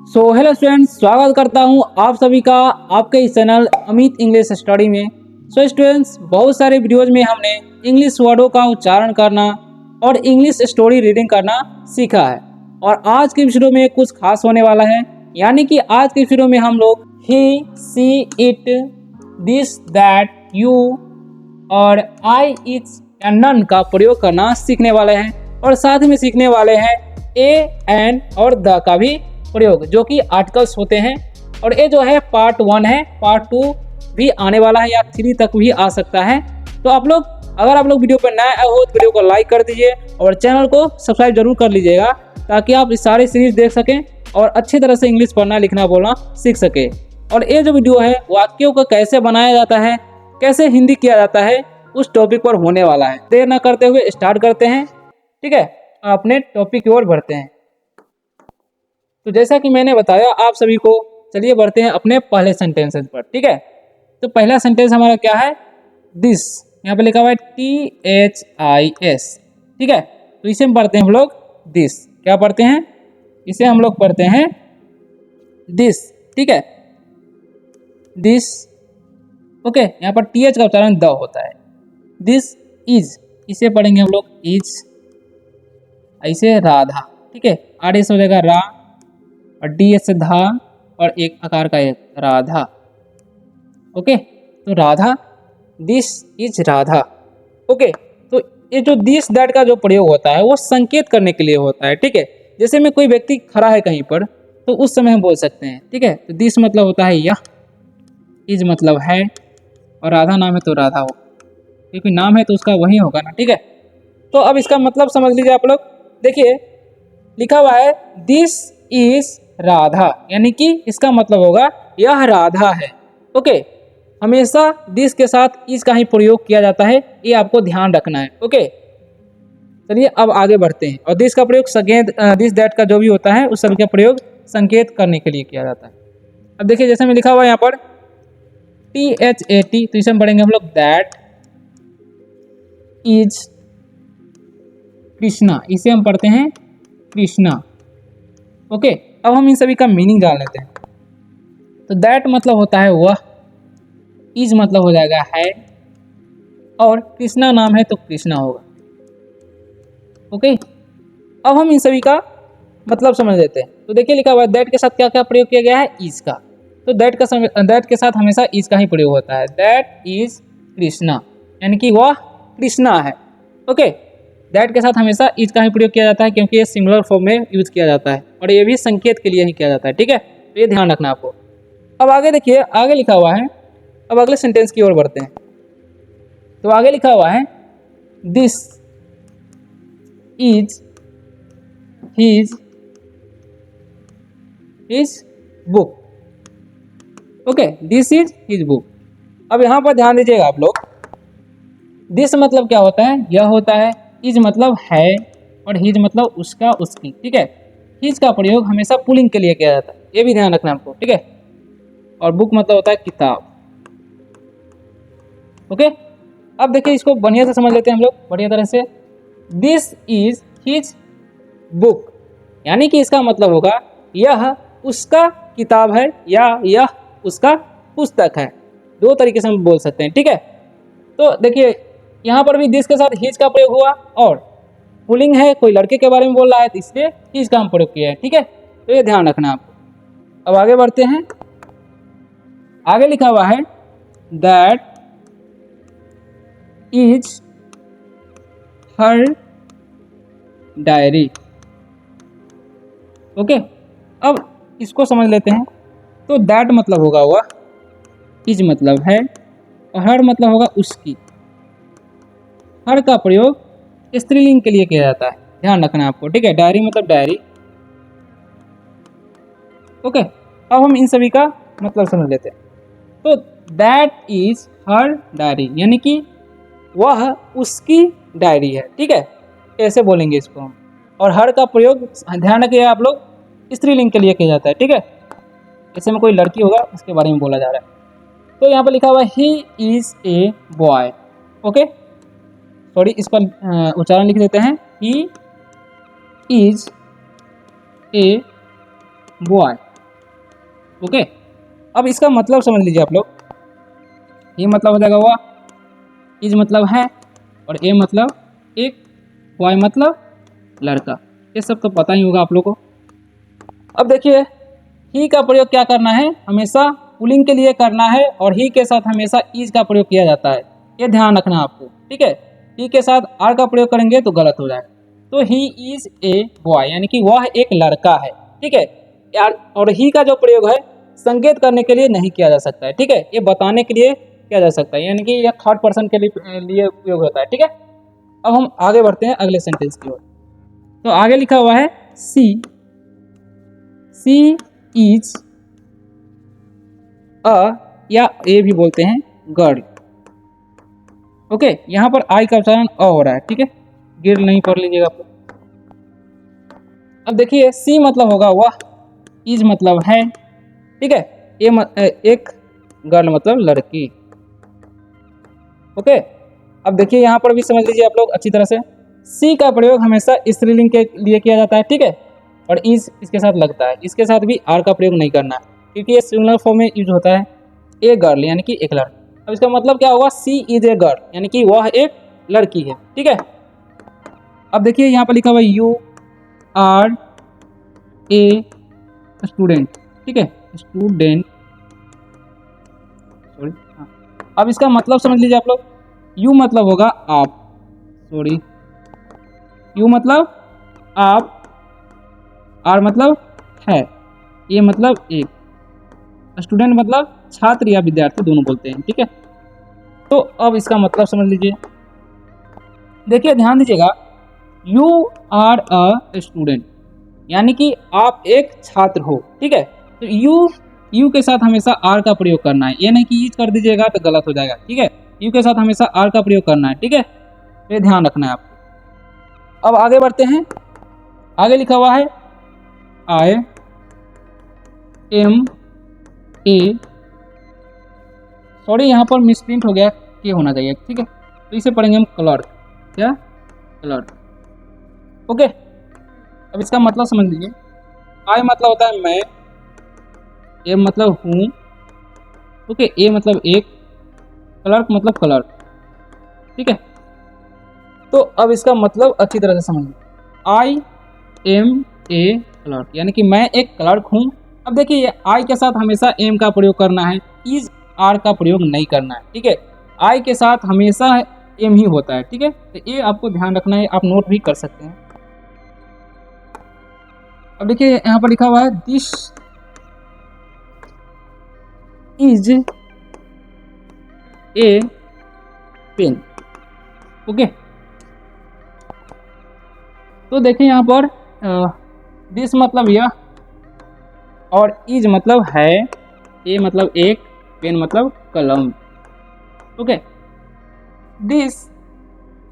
Hello students, स्वागत करता हूं आप सभी का आपके इस चैनल अमित इंग्लिश स्टडी में। स्टूडेंट्स, बहुत सारे वीडियोज में हमने इंग्लिश वर्डों का उच्चारण करना और इंग्लिश स्टोरी रीडिंग करना सीखा है। और आज की वीडियो में कुछ खास होने वाला है, यानी कि आज की वीडियो में हम लोग ही, सी, इट, दिस, दैट, यू और आई, इट्स या नन का प्रयोग करना सीखने वाले हैं। और साथ में सीखने वाले हैं ए, एन और द का भी प्रयोग, जो कि आर्टिकल्स होते हैं। और ये जो है पार्ट 1 है, पार्ट 2 भी आने वाला है या 3 तक भी आ सकता है। तो अगर आप लोग वीडियो पर नए आए हो तो वीडियो को लाइक कर दीजिए और चैनल को सब्सक्राइब जरूर कर लीजिएगा, ताकि आप इस सारे सीरीज देख सकें और अच्छी तरह से इंग्लिश पढ़ना लिखना बोलना सीख सके। और ये जो वीडियो है वाक्यों को कैसे बनाया जाता है, कैसे हिंदी किया जाता है, उस टॉपिक पर होने वाला है। देर न करते हुए स्टार्ट करते हैं, ठीक है। अपने टॉपिक की ओर बढ़ते हैं। तो जैसा कि मैंने बताया आप सभी को, चलिए बढ़ते हैं अपने पहले सेंटेंसेस पर, ठीक है। तो पहला सेंटेंस हमारा क्या है, दिस। यहाँ पे लिखा हुआ है THIS, ठीक है। तो इसे हम पढ़ते हैं हम लोग दिस। क्या पढ़ते हैं? इसे हम लोग पढ़ते हैं दिस, ठीक है, दिस। ओके, यहाँ पर TH का उच्चारण द होता है। दिस इज, इसे पढ़ेंगे हम लोग इज। ऐसे राधा, ठीक है, आर एस हो जाएगा रा और डी एस से धा और एक आकार का एक राधा। ओके, तो Radha, this is Radha. Okay, तो ये जो दिस दैट का जो प्रयोग होता है वो संकेत करने के लिए होता है, ठीक है। जैसे में कोई व्यक्ति खड़ा है कहीं पर, तो उस समय हम बोल सकते हैं, ठीक है। तो दिस मतलब होता है यह, इज मतलब है, और राधा नाम है तो राधा हो, क्योंकि नाम है तो उसका वही होगा ना, ठीक है। तो अब इसका मतलब समझ लीजिए आप लोग। देखिए लिखा हुआ है दिस इज राधा, यानी कि इसका मतलब होगा यह राधा है। ओके, हमेशा दिस के साथ इज का ही प्रयोग किया जाता है, ये आपको ध्यान रखना है। ओके, चलिए अब आगे बढ़ते हैं। और दिस का प्रयोग संकेत, दिस दैट का जो भी होता है उस सभी का प्रयोग संकेत करने के लिए किया जाता है। अब देखिए जैसे में लिखा हुआ है यहाँ पर THAT, तो इसे हम पढ़ेंगे हम लोग दैट इज कृष्णा। इसे हम पढ़ते हैं कृष्णा। ओके, अब हम इन सभी का मीनिंग जान लेते हैं। तो दैट मतलब होता है वह, इज मतलब हो जाएगा है, और कृष्णा नाम है तो कृष्णा होगा। ओके, अब हम इन सभी का मतलब समझ लेते हैं। तो देखिए लिखा हुआ है दैट के साथ क्या क्या प्रयोग किया गया है, इज का। तो दैट के साथ हमेशा इज का ही प्रयोग होता है। दैट इज कृष्णा, यानी कि वह कृष्णा है। ओके, दैट के साथ हमेशा इज का ही प्रयोग किया जाता है, क्योंकि ये सिंगुलर फॉर्म में यूज किया जाता है और ये भी संकेत के लिए ही किया जाता है, ठीक है। तो ये ध्यान रखना आपको। अब आगे देखिए, आगे लिखा हुआ है, अब अगले सेंटेंस की ओर बढ़ते हैं। तो आगे लिखा हुआ है this is his book. Okay, this is his book. अब यहाँ पर ध्यान दीजिएगा आप लोग, दिस मतलब क्या होता है, यह होता है, इज मतलब है, और हिज मतलब उसका उसकी, ठीक है। हिज का प्रयोग हमेशा पुलिंग के लिए किया जाता है, ये भी ध्यान रखना आपको, ठीक है। और बुक मतलब होता है किताब। ओके, अब देखिए इसको बढ़िया से समझ लेते हैं हम लोग, बढ़िया तरह से। दिस इज हिज बुक, यानी कि इसका मतलब होगा यह उसका किताब है या यह उसका पुस्तक है। दो तरीके से हम बोल सकते हैं, ठीक है। तो देखिए यहाँ पर भी दिस के साथ हिज का प्रयोग हुआ, और पुलिंग है, कोई लड़के के बारे में बोल रहा है तो इसलिए हिज का हम प्रयोग किया है, ठीक है। तो ये ध्यान रखना आपको। अब आगे बढ़ते हैं। आगे लिखा हुआ है that is her diary. Okay, अब इसको समझ लेते हैं। तो दैट मतलब होगा वह, इज मतलब है, और हर मतलब होगा उसकी। हर का प्रयोग स्त्रीलिंग के लिए किया जाता है, ध्यान रखना आपको, ठीक है। डायरी मतलब डायरी। ओके, अब हम इन सभी का मतलब समझ लेते हैं। तो दैट इज हर डायरी, यानी कि वह उसकी डायरी है, ठीक है। ऐसे बोलेंगे इसको हम। और हर का प्रयोग ध्यान रखिए आप लोग, स्त्रीलिंग के लिए किया जाता है, ठीक है। ऐसे में कोई लड़की होगा उसके बारे में बोला जा रहा है। तो यहाँ पर लिखा हुआ है he is a boy. Okay, sorry, इसका उच्चारण लिख देते हैं, he is a boy. Okay, अब इसका मतलब समझ लीजिए आप लोग। ये मतलब हो जाएगा वाह, इज मतलब है, और ए मतलब एक, वाई मतलब लड़का। ये सब तो पता ही होगा आप लोग को। अब देखिए, ही का प्रयोग क्या करना है, हमेशा पुलिंग के लिए करना है, और ही के साथ हमेशा इज का प्रयोग किया जाता है, ये ध्यान रखना आपको, ठीक है। ही के साथ आर का प्रयोग करेंगे तो गलत हो जाएगा। तो ही इज ए बॉय, यानी कि वह एक लड़का है, ठीक है यार। और ही का जो प्रयोग है संकेत करने के लिए नहीं किया जा सकता है, ठीक है, ये बताने के लिए किया जा सकता है, यानी कि यह थर्ड पर्सन के लिए उपयोग होता है, ठीक है। अब हम आगे बढ़ते हैं अगले सेंटेंस की ओर। तो आगे लिखा हुआ है सी इज अ, या ए भी बोलते हैं, गर्ल। ओके, यहाँ पर आई का उच्चारण अ हो रहा है, ठीक है, गिर नहीं पढ़ लीजिएगा आप। अब देखिए, सी मतलब होगा वह, इज मतलब है, ठीक है, एक, गर्ल मतलब लड़की। ओके, अब देखिए यहाँ पर भी समझ लीजिए आप लोग अच्छी तरह से। सी का प्रयोग हमेशा स्त्रीलिंग के लिए किया जाता है, ठीक है, और इज इसके साथ लगता है। इसके साथ भी आर का प्रयोग नहीं करना, क्योंकि ये सिंगुलर फॉर्म में यूज होता है, ए गर्ल यानी कि एक लड़की। अब इसका मतलब क्या होगा, सी इज ए गर्ल, यानी कि वह एक लड़की है, ठीक है। अब देखिए यहाँ पर लिखा हुआ यू आर ए स्टूडेंट, ठीक है, स्टूडेंट, सॉरी। अब इसका मतलब समझ लीजिए आप लोग। यू मतलब होगा आप, सॉरी, यू मतलब आप, आर मतलब है, ए मतलब एक, स्टूडेंट मतलब छात्र या विद्यार्थी दोनों बोलते हैं, ठीक है। तो अब इसका मतलब समझ लीजिए। देखिए ध्यान दीजिएगा, यू आर अ स्टूडेंट, यानी कि आप एक छात्र हो, ठीक है। तो यू के साथ हमेशा आर का प्रयोग करना है, ये नहीं कि इज कर दीजिएगा तो गलत हो जाएगा, ठीक है। यू के साथ हमेशा आर का प्रयोग करना है, ठीक है, ये ध्यान रखना है आपको। अब आगे बढ़ते हैं। आगे लिखा हुआ है आई एम ए, सॉरी यहाँ पर मिसप्रिंट हो गया, के होना चाहिए, ठीक है। तो इसे पढ़ेंगे हम क्लर्क, क्या, क्लर्क। ओके, अब इसका मतलब समझ लीजिए। आई मतलब होता है मैं, ए मतलब हूँ, ओके, ए मतलब एक, क्लर्क मतलब क्लर्क, ठीक है। तो अब इसका मतलब अच्छी तरह से समझिए। आई एम ए क्लर्क, यानी कि मैं एक क्लर्क हूँ। अब देखिए, आई के साथ हमेशा एम का प्रयोग करना है, इज आर का प्रयोग नहीं करना है, ठीक है। आई के साथ हमेशा एम ही होता है, ठीक है। तो ये आपको ध्यान रखना है, आप नोट भी कर सकते हैं। अब देखिए यहाँ पर लिखा हुआ है this is a pen, okay. तो देखिए यहाँ पर दिस मतलब यह, और इज मतलब है, ए मतलब एक, पेन मतलब कलम, okay. This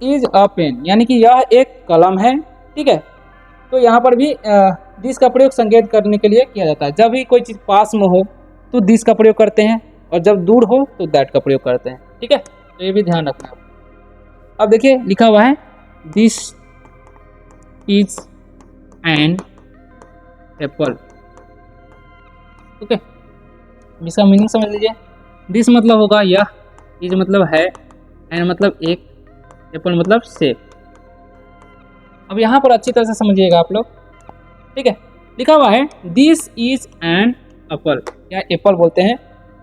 is a pen, यानी कि यह एक कलम है, ठीक है। तो यहाँ पर भी दिस का प्रयोग संकेत करने के लिए किया जाता है। जब भी कोई चीज़ पास में हो तो दिस का प्रयोग करते हैं, और जब दूर हो तो दैट का प्रयोग करते हैं, ठीक है। तो ये भी ध्यान रखना है। अब देखिए लिखा हुआ है this is an apple, okay. इसका मीनिंग समझ लीजिए। दिस मतलब होगा यह, इज मतलब है, एन मतलब एक, एप्पल मतलब सेब। अब यहाँ पर अच्छी तरह से समझिएगा आप लोग, ठीक है। लिखा हुआ है दिस इज एन एप्पल, या एप्पल बोलते हैं,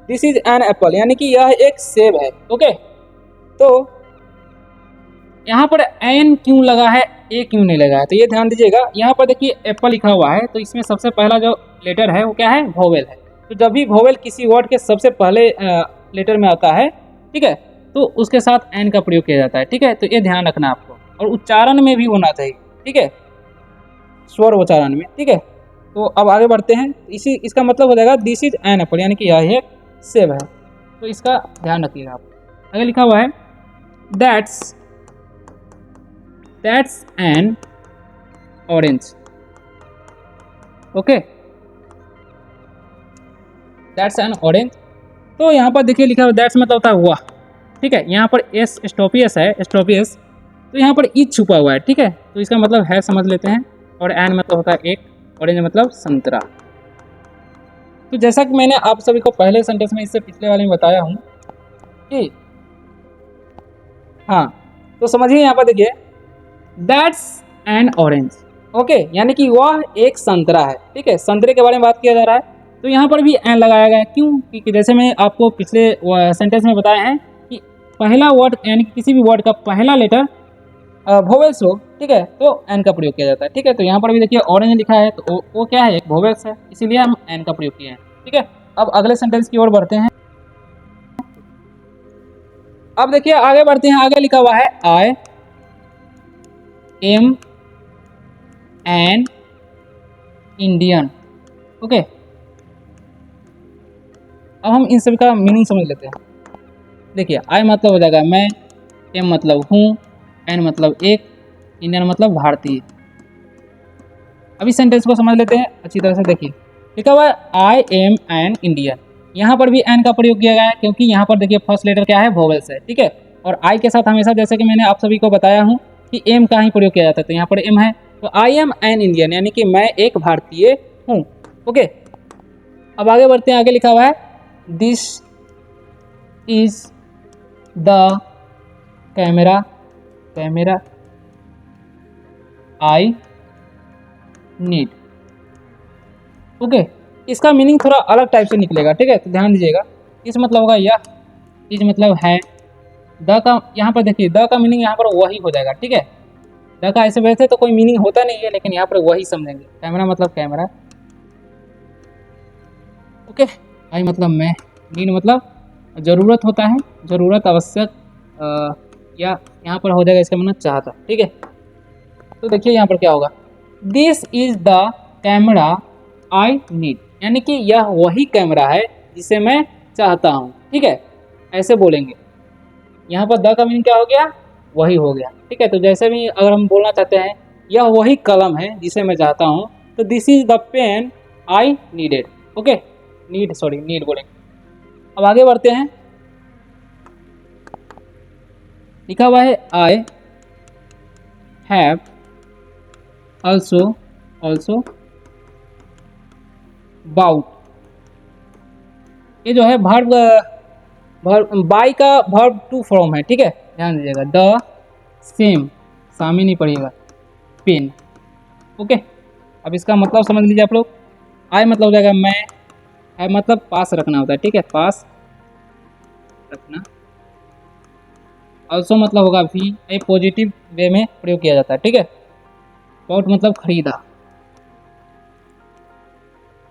दिस इज एन एप्पल, यानी कि यह एक सेब है, ओके। तो यहाँ पर एन क्यों लगा है, ए क्यों नहीं लगा है, तो ये ध्यान दीजिएगा। यहाँ पर देखिए एप्पल लिखा हुआ है, तो इसमें सबसे पहला जो लेटर है वो क्या है, वोवेल है। तो जब भी वोवेल किसी वर्ड के सबसे पहले लेटर में आता है, ठीक है, तो उसके साथ एन का प्रयोग किया जाता है, ठीक है। तो ये ध्यान रखना आपको, और उच्चारण में भी होना चाहिए, ठीक है, स्वर उच्चारण में, ठीक है। तो अब आगे बढ़ते हैं। इसका मतलब हो जाएगा दिस इज एन एप्पल, यानी कि यह एक सेब है। तो इसका ध्यान रखिएगा आप। आगे लिखा हुआ है that's an orange, okay, that's an orange. तो यहाँ पर देखिए लिखा हुआ दैट्स मतलब होता है वह, ठीक है। यहाँ पर एस स्टॉपियस है, स्टॉपियस, तो यहाँ पर ई छुपा हुआ है, ठीक है। तो इसका मतलब है समझ लेते हैं। और एन मतलब होता है एक, ऑरेंज मतलब संतरा, तो जैसा कि मैंने आप सभी को पहले सेंटेंस में, इससे पिछले वाले में बताया हूँ कि हाँ, तो समझिए यहाँ पर देखिए, दैट्स एन ऑरेंज। ओके, यानी कि वह एक संतरा है। ठीक है, संतरे के बारे में बात किया जा रहा है, तो यहाँ पर भी एन लगाया गया है। क्यों? क्योंकि जैसे मैं आपको पिछले सेंटेंस में बताया है कि पहला वर्ड यानी कि किसी भी वर्ड का पहला लेटर वोवेल्स हो, ठीक है, तो एन का प्रयोग किया जाता है। ठीक है, तो यहाँ पर भी देखिए ऑरेंज लिखा है, तो वो क्या है, एक वोवेल्स है, इसीलिए हम एन का प्रयोग किए हैं। ठीक है, अब अगले सेंटेंस की ओर बढ़ते हैं। अब देखिए आगे बढ़ते हैं, आगे लिखा हुआ है I am an Indian. Okay, अब हम इन सभी का मीनिंग समझ लेते हैं। देखिए, आई मतलब हो जाएगा मैं, एम मतलब हूँ, एन मतलब एक, इंडियन मतलब भारतीय। अभी सेंटेंस को समझ लेते हैं अच्छी तरह से। देखिए लिखा हुआ है आई एम एन इंडियन। यहाँ पर भी एन का प्रयोग किया गया है, क्योंकि यहाँ पर देखिए फर्स्ट लेटर क्या है, वोवेल्स है। ठीक है, और आई के साथ हमेशा, जैसे कि मैंने आप सभी को बताया हूँ कि एम का ही प्रयोग किया जाता है, तो यहाँ पर एम है, तो आई एम एन इंडियन यानी कि मैं एक भारतीय हूँ। ओके, अब आगे बढ़ते हैं। आगे लिखा हुआ है this is the camera, camera I need. Okay, इसका मीनिंग थोड़ा अलग टाइप से निकलेगा। ठीक है, तो ध्यान दीजिएगा। इस मतलब होगा यह, इस मतलब है, द का यहाँ पर देखिए, द का मीनिंग यहाँ पर वही हो जाएगा। ठीक है, द का ऐसे वैसे तो कोई मीनिंग होता नहीं है, लेकिन यहाँ पर वही समझेंगे। कैमरा मतलब कैमरा। ओके, आई मतलब मैं, नीड मतलब ज़रूरत होता है, ज़रूरत, आवश्यक, या यहाँ पर हो जाएगा इसका मतलब चाहता। ठीक है, तो देखिए यहाँ पर क्या होगा, this is the camera I need, यानी कि यह वही कैमरा है जिसे मैं चाहता हूँ। ठीक है, ऐसे बोलेंगे। यहाँ पर द का मीनिंग क्या हो गया, वही हो गया। ठीक है, तो जैसे भी अगर हम बोलना चाहते हैं यह वही कलम है जिसे मैं चाहता हूँ, तो this is the pen I needed. Okay, need बोलेंगे। अब आगे बढ़ते हैं। लिखा हुआ है आई हैव ऑल्सो बाउट। ये जो है वर्ब, बाई का वर्ब टू फॉर्म है। ठीक है, ध्यान दीजिएगा। द सेम, सामी नहीं पड़ेगा, पेन। ओके, अब इसका मतलब समझ लीजिए आप लोग। आई मतलब हो जाएगा मैं, है मतलब पास रखना होता है। ठीक है, पास रखना। ऑल्सो मतलब होगा भी, ए पॉजिटिव वे में प्रयोग किया जाता है। ठीक है, बाउट मतलब खरीदा।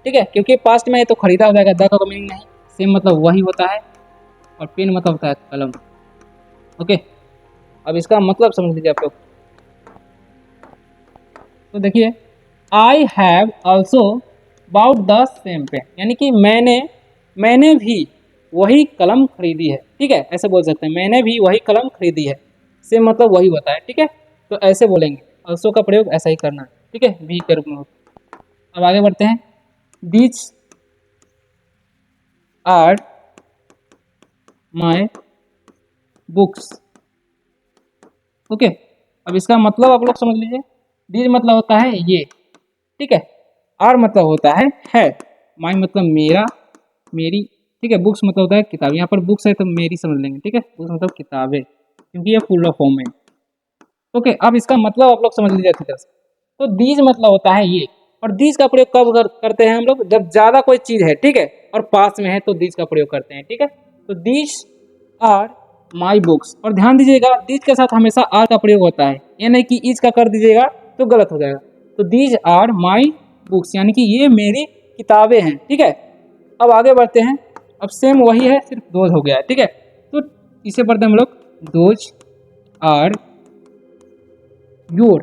ठीक है, क्योंकि पास्ट में है तो खरीदा हो जाएगा, द का मीनिंग नहीं। सेम मतलब वही होता है, और पेन मतलब होता है कलम। ओके, अब इसका मतलब समझ लीजिए आप लोग। तो देखिए, I have also bought the same pen, यानी कि मैंने भी वही कलम खरीदी है। ठीक है, ऐसे बोल सकते हैं, मैंने भी वही कलम खरीदी है। सेम मतलब वही होता है। ठीक है, तो ऐसे बोलेंगे, ऑल्सो का प्रयोग ऐसा ही करना है। ठीक है, भी के रूप में। अब आगे बढ़ते हैं। These are my books. Okay, अब इसका मतलब आप लोग समझ लीजिए। दीज मतलब होता है ये। ठीक है, आर मतलब होता है, माई मतलब मेरा, मेरी। ठीक है, बुक्स मतलब होता है किताब। यहाँ पर बुक्स है तो मेरी समझ लेंगे। ठीक है, बुक्स मतलब किताबें, क्योंकि ये फुल फॉर्म है। ओके, अब इसका मतलब आप लोग समझ लीजिए अच्छी तरह से। तो दीज मतलब होता है ये, और दीज का प्रयोग कब करते हैं हम लोग, जब ज्यादा कोई चीज है, ठीक है, और पास में है, तो दीज का प्रयोग करते हैं। ठीक है, तो दीज आर माई बुक्स। और ध्यान दीजिएगा, दीज के साथ हमेशा आर का प्रयोग होता है, ये नहीं कि इज का कर दीजिएगा तो गलत हो जाएगा। तो दीज आर माई बुक्स, यानी कि ये मेरी किताबें हैं। ठीक है, अब आगे बढ़ते हैं। अब सेम वही है, सिर्फ दोज हो गया है। ठीक है, तो इसे पढ़ते हैं हम लोग, दोज आर योर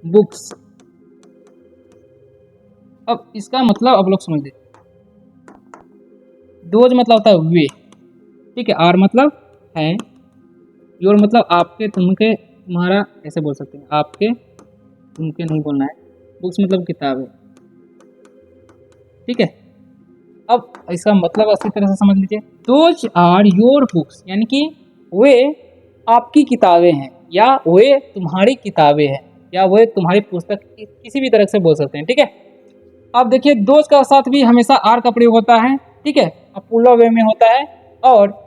बुक्स। अब इसका मतलब आप लोग समझ लीजिए। दोज मतलब होता है वे। ठीक है, आर मतलब है, योर मतलब आपके, तुमके, तुम्हारा, ऐसे बोल सकते हैं। आपके, तुमके नहीं बोलना है। बुक्स मतलब किताब है। ठीक है, अब इसका मतलब अच्छी तरह से समझ लीजिए। दोज आर योर बुक्स, यानी कि वे आपकी किताबें हैं, या वे तुम्हारी किताबें हैं, या वे तुम्हारी पुस्तक, किसी भी तरह से बोल सकते हैं। ठीक है, अब देखिए दोज का साथ भी हमेशा आर का प्रयोग होता है, ठीक है, अपुल्ला वे में होता है। और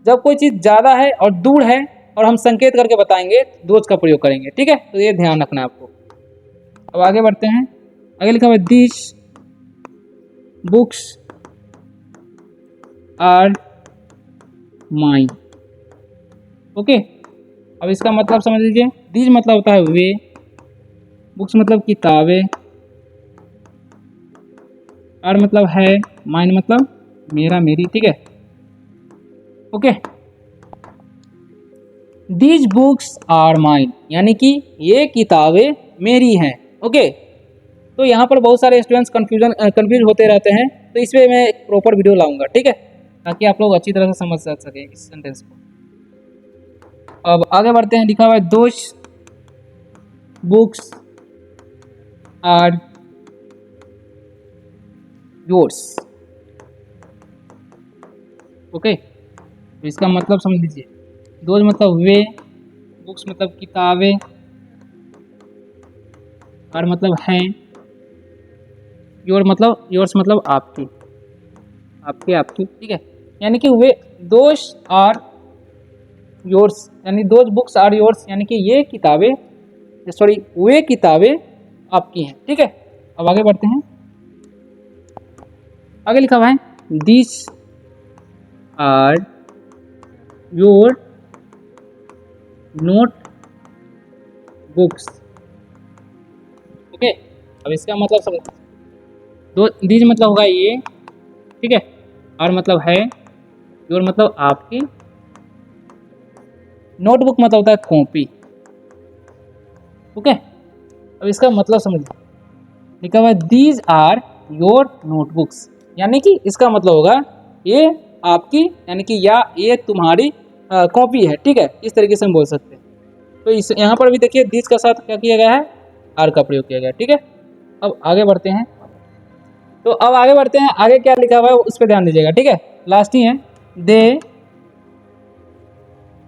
जब कोई चीज़ ज़्यादा है और दूर है और हम संकेत करके बताएंगे दोज का प्रयोग करेंगे, ठीक है, तो ये ध्यान रखना है आपको। अब आगे बढ़ते हैं, आगे लिखा हुआ है this books are mine. Okay, अब इसका मतलब समझ लीजिए, दिस मतलब होता है वे, बुक्स मतलब किताबें, आर मतलब है, माइन मतलब मेरा मेरी, ठीक है। Okay, these books are mine यानी कि ये किताबें मेरी हैं। ओके, तो यहाँ पर बहुत सारे स्टूडेंट्स कंफ्यूज होते रहते हैं, तो इस पर मैं एक प्रॉपर वीडियो लाऊंगा, ठीक है, ताकि आप लोग अच्छी तरह से समझ सकें इस सेंटेंस को। अब आगे बढ़ते हैं, लिखा हुआ है those books are yours. Okay, तो इसका मतलब समझ लीजिए, दोज मतलब वे, बुक्स मतलब किताबें, आर मतलब हैं, योर्स मतलब आपकी, आपके आपकी, ठीक है, यानी कि वे दोज आर योर्स, यानी दोज बुक्स आर योर्स, यानी कि ये किताबें, सॉरी वे किताबें आपकी हैं, ठीक है। अब आगे बढ़ते हैं, आगे लिखा हुआ है this are your notebooks. Okay, अब इसका मतलब समझ, दो दिस मतलब होगा ये, ठीक है, और मतलब है, योर मतलब आपकी, नोटबुक मतलब होता है कॉपी। ओके, अब इसका मतलब समझिए, लिखा हुआ है दीज आर योर नोटबुक्स, यानी कि इसका मतलब होगा ये आपकी, यानी कि या ये तुम्हारी कॉपी है, ठीक है, इस तरीके से हम बोल सकते हैं। तो इस यहाँ पर भी देखिए दीज का साथ क्या किया गया है, आर का प्रयोग किया गया, ठीक है। अब आगे बढ़ते हैं, तो अब आगे बढ़ते हैं, आगे क्या लिखा हुआ है उस पर ध्यान दीजिएगा, ठीक है, लास्ट ही है, they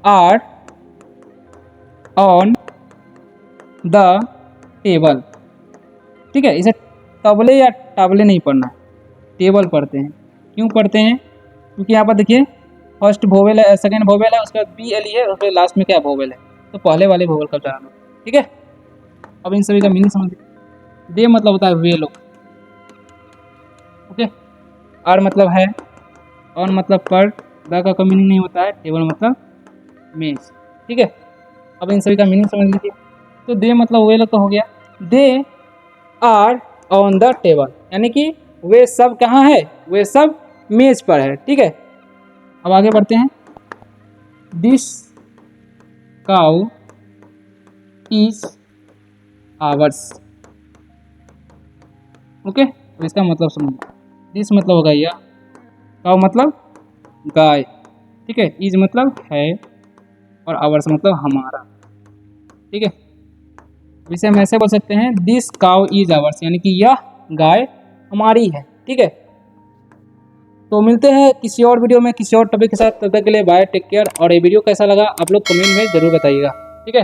are on the table, ठीक है, इसे तबले या टाबले नहीं पढ़ना है, टेबल पढ़ते हैं। क्यों पढ़ते हैं, क्योंकि यहाँ पर देखिए फर्स्ट वोवेल है, सेकंड वोवेल है, उसके बाद बी एल ई है, और फिर लास्ट में क्या वोवेल है, तो पहले वाले वोवेल का उच्चारण हो, ठीक है। अब इन सभी का मीनिंग समझ, दे मतलब होता है वे लोग, ओके, आर मतलब है, ऑन मतलब पर, द का मीनिंग नहीं होता है, टेबल मतलब मेज, ठीक है। अब इन सभी का मीनिंग समझ लीजिए, तो दे मतलब वे लोग तो हो गया, they are on the table, यानी कि वे सब कहाँ है, वे सब मेज पर है, ठीक है। अब आगे बढ़ते हैं, this cow is ours. Okay, तो इसका मतलब समझो, दिस मतलब होगा यह, काउ मतलब गाय, ठीक है, इज मतलब है, और आवर्स मतलब हमारा, ठीक है। इसे हम ऐसे बोल सकते हैं, दिस काउ इज आवर्स, यानी कि यह गाय हमारी है, ठीक है। तो मिलते हैं किसी और वीडियो में किसी और टॉपिक के साथ, तब तक के लिए बाय, टेक केयर। और ये वीडियो कैसा लगा आप लोग कमेंट में जरूर बताइएगा, ठीक है।